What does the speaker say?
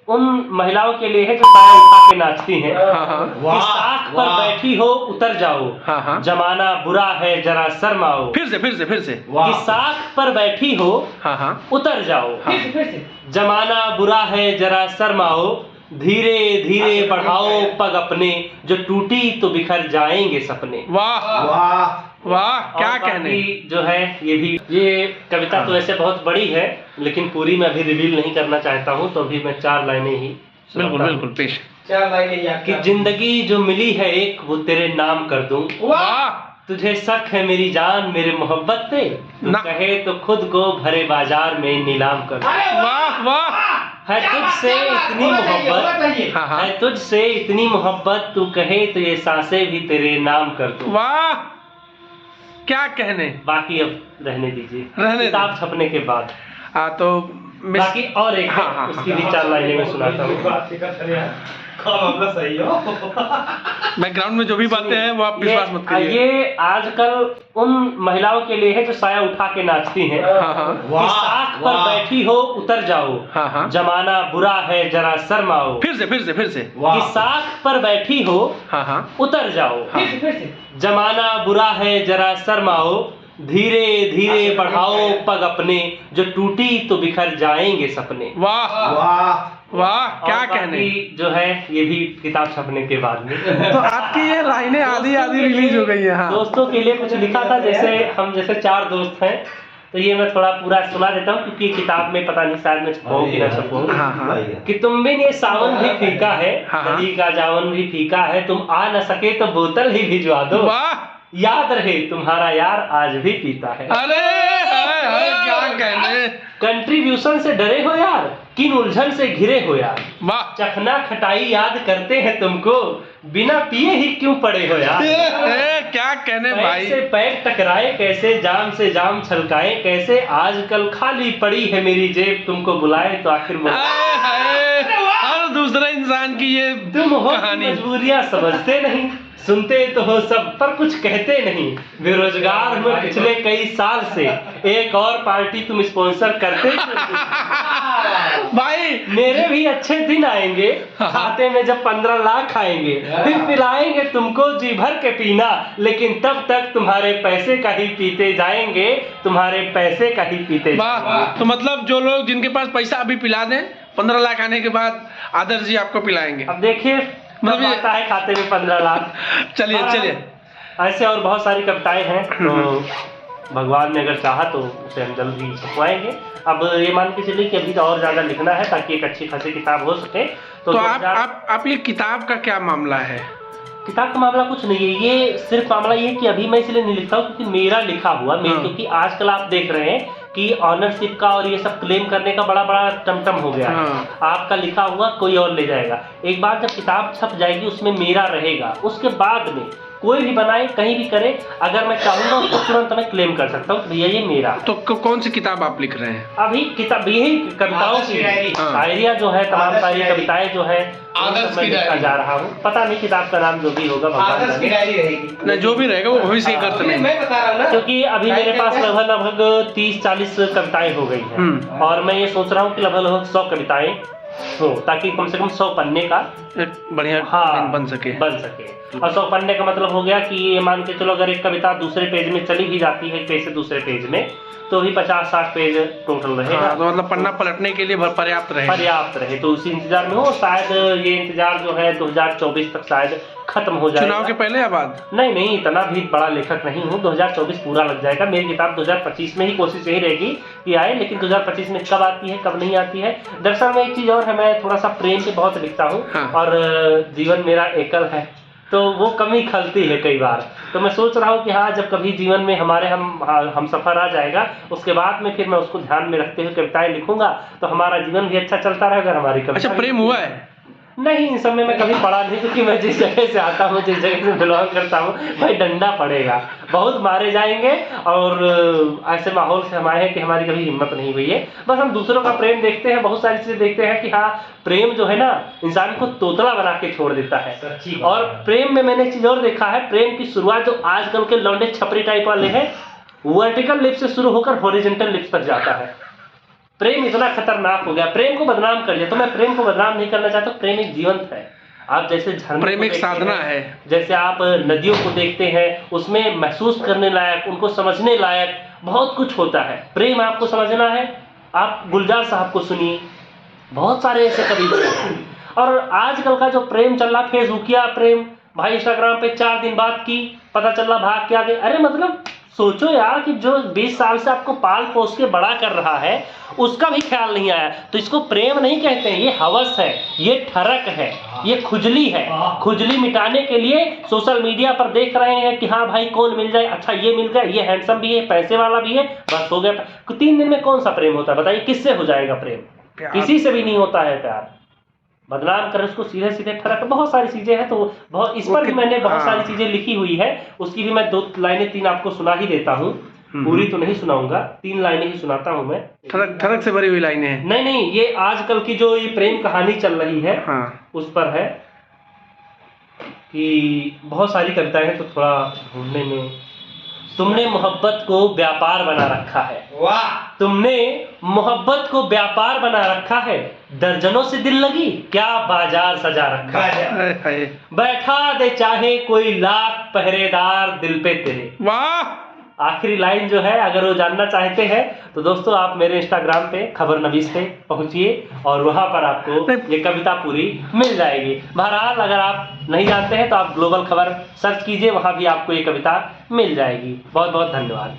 उन महिलाओं के लिए है जो साया उठा के नाचती हैं। कि साख पर बैठी हो उतर जाओ, जमाना बुरा है जरा शर्म आओ। फिर से कि साख पर बैठी हो उतर जाओ, जमाना बुरा है जरा शर्म आओ। धीरे धीरे बढ़ाओ पग अपने, जो टूटी तो बिखर जाएंगे सपने। वाह वाह वाह, क्या कहने जो है ये कविता तो ऐसे बहुत बड़ी है, लेकिन पूरी मैं अभी रिवील नहीं करना चाहता हूँ, तो अभी मैं 4 लाइनें ही बिल्कुल पेश। 4 लाइनें कि जिंदगी जो मिली है एक, वो तेरे नाम कर दूं। वाह, तुझे शक है मेरी जान मेरे मोहब्बत पे, तू कहे तो खुद को भरे बाजार में नीलाम कर दूं। वाह वाह, है तुझसे इतनी मोहब्बत, है तुझसे इतनी मोहब्बत, तू कहे तो ये सांसें भी तेरे नाम कर दूं। वाह, क्या कहने। बाकी अब रहने दीजिए, किताब छपने के बाद। तो बाकी और एक उसकी भी 4 लाइनें में सुनाता हूँ। सही हो। बैकग्राउंड में जो भी बातें हैं वो आप विश्वास मत करिए। ये आजकल उन महिलाओं के लिए है जो साया उठा के नाचती हैं। कि साख पर बैठी हो उतर जाओ, जमाना बुरा है जरा शर्म आओ। फिर से कि साख पर बैठी हो उतर जाओ, जमाना बुरा है जरा शर्म आओ। धीरे धीरे बढ़ाओ पग अपने, जो टूटी तो बिखर जाएंगे सपने। वाह वाह वाह, क्या कहने। जो है ये भी किताब छपने के बाद में। तो आपकी ये लाइनें आधी रिलीज हो गई है। दोस्तों के लिए कुछ लिखा था, जैसे 4 दोस्त हैं, तो ये मैं थोड़ा पूरा सुना देता हूँ, क्योंकि किताब में पता नहीं शायद मैं छपाऊँ कि ना छपाऊँ। कि तुम बिन ये सावन भी फीका है, नदी का जावन भी फीका है, तुम आ न सके तो बोतल ही भिजवा दो। याद रहे तुम्हारा यार आज भी पीता है। अरे क्या कहने। कंट्रीब्यूशन से डरे हो यार, किन उलझन से घिरे हो यार। वाह, चखना खटाई याद करते हैं तुमको, बिना पिए ही क्यों पड़े हो यार। क्या कहने भाई। से पैर टकराए कैसे, जाम से जाम छलकाए कैसे, आजकल खाली पड़ी है मेरी जेब, तुमको बुलाए तो आखिर हर दूसरे इंसान की ये तुम हो मजबूरियां समझते नहीं, सुनते तो हो सब पर कुछ कहते नहीं। बेरोजगार हुए पिछले कई साल से, एक और पार्टी तुम स्पॉन्सर करते भाई। मेरे भी अच्छे दिन आएंगे, खाते में जब 15 लाख आएंगे, फिर पिलाएंगे तुमको जी भर के पीना, लेकिन तब तक तुम्हारे पैसे का ही पीते जाएंगे, तुम्हारे पैसे का ही पीते जाएंगे। तो मतलब जो लोग जिनके पास पैसा अभी पिला दें, 15 लाख आने के बाद आदर्श जी आपको पिलाएंगे। अब देखिए मतलब आता है खाते में 15 लाख। चलिए ऐसे और बहुत सारी कविताएं हैं, तो भगवान ने अगर चाहा तो उसे हम जल्द ही छपवाएंगे। अब ये मान के चलिए कि अभी तो और ज्यादा लिखना है, ताकि एक अच्छी खासी किताब हो सके। तो आप ये किताब का क्या मामला है। किताब का मामला कुछ नहीं है, ये सिर्फ मामला ये है कि अभी मैं इसलिए नहीं लिखता हूँ क्योंकि मेरा लिखा हुआ क्योंकि आजकल आप देख रहे हैं कि ऑनरशिप का और ये सब क्लेम करने का बड़ा टमटम हो गया है। आपका लिखा हुआ कोई और ले जाएगा। एक बार जब किताब छप जाएगी उसमें मेरा रहेगा, उसके बाद में कोई भी बनाए कहीं भी करे, अगर मैं चाहूंगा उसको तुरंत मैं क्लेम कर सकता हूँ भैया ये मेरा। तो कौन सी किताब आप लिख रहे हैं अभी? किताब यही कविताओं की शायरिया जो है, तमाम सारी कविताएं जो है मैं लिखा जा रहा हूँ। पता नहीं किताब का नाम जो भी होगा भगवान की डायरी रहेगी, जो भी रहेगा वो भविष्य करते नहीं, मैं बता रहा हूँ ना, क्योंकि अभी मेरे पास लगभग 30-40 कविताएं हो गई हैं, और मैं ये सोच रहा हूँ कि लगभग 100 कविताएं हो, ताकि कम से कम 100 पन्ने का बढ़िया बन सके। और 100 पन्ने का मतलब हो गया कि ये मान के चलो अगर एक कविता दूसरे पेज में चली भी जाती है, एक पेज से दूसरे पेज में, तो भी 50-60 पेज टोटल रहेगा। तो मतलब पन्ना पलटने के लिए पर्याप्त रहे। तो उसी इंतजार में हो, शायद ये इंतजार जो है 2024 तक शायद खत्म हो जाएगा। चुनाव के पहले या बाद? नहीं, इतना भी बड़ा लेखक नहीं हूँ, 2024 पूरा लग जाएगा। मेरी किताब 2025 में ही कोशिश यही रहेगी कि आए, लेकिन 2025 में कब आती है कब नहीं आती है। दरअसल में एक चीज और है, मैं थोड़ा सा प्रेम पे बहुत लिखता हूँ, और जीवन मेरा एकल है, तो वो कमी खलती है कई बार। तो मैं सोच रहा हूँ कि हाँ, जब कभी जीवन में हमारे हम सफर आ जाएगा, उसके बाद में फिर मैं उसको ध्यान में रखते हुए कविताएं लिखूंगा, तो हमारा जीवन भी अच्छा चलता रहेगा। हमारी कविता। अच्छा, प्रेम हुआ है? नहीं, इन सब में मैं कभी पढ़ा नहीं, क्योंकि मैं जिस जगह से आता हूँ, जिस जगह से बिलोंग करता हूँ, भाई डंडा पड़ेगा, बहुत मारे जाएंगे, और ऐसे माहौल से हम आए हैं कि हमारी कभी हिम्मत नहीं हुई है। बस हम दूसरों का प्रेम देखते हैं, बहुत सारी चीजें देखते हैं कि हाँ, प्रेम जो है ना इंसान को तोतला बना के छोड़ देता है। और प्रेम में मैंने एक चीज और देखा है, प्रेम की शुरुआत जो आजकल के लौंडे छपरी टाइप वाले हैं, वर्टिकल लिप्स से शुरू होकर हॉरिजॉन्टल लिप्स तक जाता है। प्रेम इतना खतरनाक हो गया, प्रेम को बदनाम कर दिया। तो मैं प्रेम को बदनाम नहीं करना चाहता, प्रेम एक जीवंत है। आप जैसे झरने प्रेम को एक देखते साधना हैं, है। जैसे आप नदियों को देखते हैं, उसमें महसूस करने लायक, उनको समझने लायक बहुत कुछ होता है। प्रेम आपको समझना है, आप गुलजार साहब को सुनिए, बहुत सारे ऐसे कवि हैं। और आजकल का जो प्रेम चल रहा, फेसबुकिया प्रेम, भाई इंस्टाग्राम पे 4 दिन बात की, पता चल रहा भाग के आ गए। अरे मतलब सोचो यार कि जो 20 साल से आपको पाल पोस के बड़ा कर रहा है, उसका भी ख्याल नहीं आया। तो इसको प्रेम नहीं कहते हैं, ये हवस है, ये ठरक है, ये खुजली है। खुजली मिटाने के लिए सोशल मीडिया पर देख रहे हैं कि हाँ भाई कौन मिल जाए, अच्छा ये मिल जाए, ये हैंडसम भी है, पैसे वाला भी है, बस हो गया। 3 दिन में कौन सा प्रेम होता है बताइए, किससे हो जाएगा प्रेम? किसी से भी नहीं होता है प्यार। बदनाम कर उसको सीधे सीधे ठरक, बहुत सारी चीजें हैं। तो बहुत इस पर भी मैंने बहुत सारी चीजें लिखी हुई है, उसकी भी मैं 2 लाइनें 3 आपको सुना ही देता हूँ। पूरी तो नहीं सुनाऊंगा, 3 लाइनें ही सुनाता हूँ मैं। ठरक ठरक से भरी हुई लाइनें हैं। नहीं, ये आजकल की जो ये प्रेम कहानी चल रही है, हाँ। उस पर है कि बहुत सारी कविताएं हैं, तो थोड़ा ढूंढने में। तुमने मोहब्बत को व्यापार बना रखा है, वाह, तुमने मोहब्बत को व्यापार बना रखा है, दर्जनों से दिल लगी क्या बाजार सजा रखा है। हाय हाय। बैठा दे चाहे कोई लाख पहरेदार दिल पे तेरे। वाह। आखिरी लाइन जो है, अगर वो जानना चाहते हैं तो दोस्तों आप मेरे इंस्टाग्राम पे खबर नवीस पे पहुंचिए और वहां पर आपको ये कविता पूरी मिल जाएगी। बहरहाल अगर आप नहीं जानते हैं तो आप ग्लोबल खबर सर्च कीजिए, वहां भी आपको ये कविता मिल जाएगी। बहुत बहुत धन्यवाद।